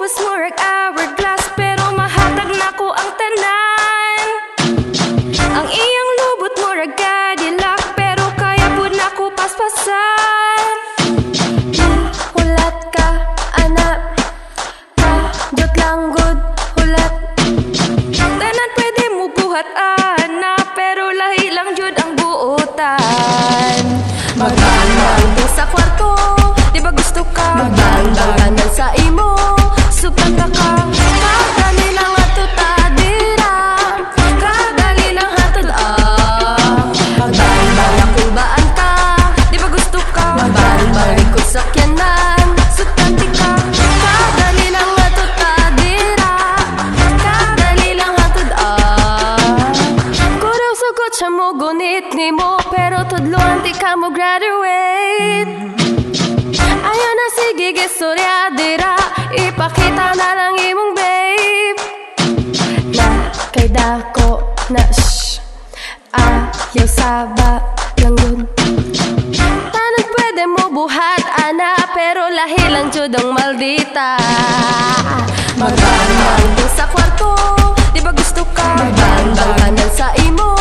luwas murag hourglass, pero mahatag nako ang tanan. Ang iyang lubot murag Cadillac, pero kaya pud nako paspasan. Hulat ka, anak ka, jot lang good, hulat. Tanan pwede mo buhat, anak, pero lahi lang jud ang buotan. Magbandang din sa kwarto, di ba gusto ka? Magbandang kanan sa imo, sukat ka. Kadali lang ato tadira, kadali lang hatod magbandang nakubaan ka, di ba gusto ka? Magbandang ikot sakyanan, sukat ka. Kadali lang ato tadira, kadali lang hatod Kuraw sugot siya mo, gunit ni mo, pero tudloan di ka mo graduate. Ayaw na sige gistorya dira, ipakita na lang imong babe. Na kay dako na shh, ayaw saba lang yun. Tanong pwede mo buhat, ana, pero lahi lang jud ang maldita. Magbandang din sa kwarto, di ba gusto ka? Magbandang kanan sa imo,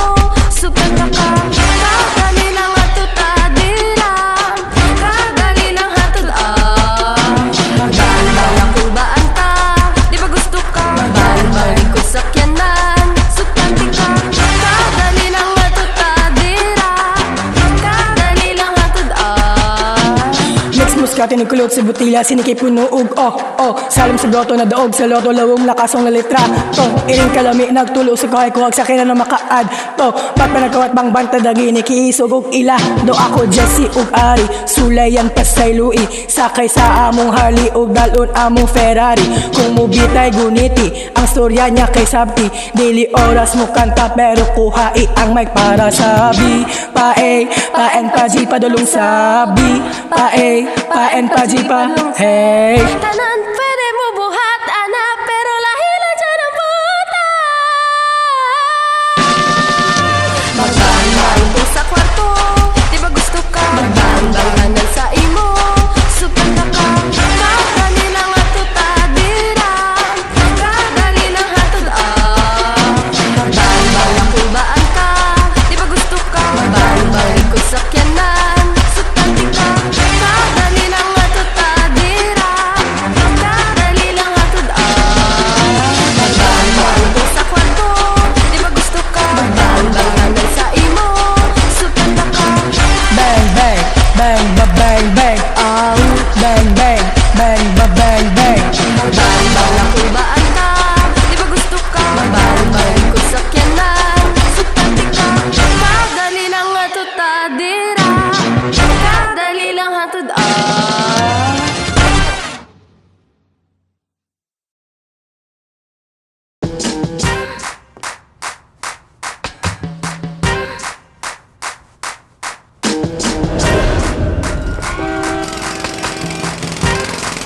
sukat ka. Kadali lang ato tadira, kadali lang hatod magbandang nakubaan ka, di ba gusto ka? Magbandang ikot sakyanan, sukat ka. Kadali lang ato tadira, kadali lang hatod Next muskate ni kulot sa butilya, sinikip punuog, salam sa broto na daog, sa loto lawong lakasong na litra. To, iring kalami, nagtulo sa kahay kuwag sa kina na makaad. To, ba't pa nagkawat bang banta dagini, kiisog og ila. Do ako Jesse ug Ari, sulayan pasay lui, sakay sa among Harley ug dalon among Ferrari. Kung mubitay guniti, ang storya niya kay Sabti. Daily oras mo kanta pero kuhai ang mic para sabi. Pae, paen pa G, padulong sabi. Pae, paen pa G pa, hey. Tanan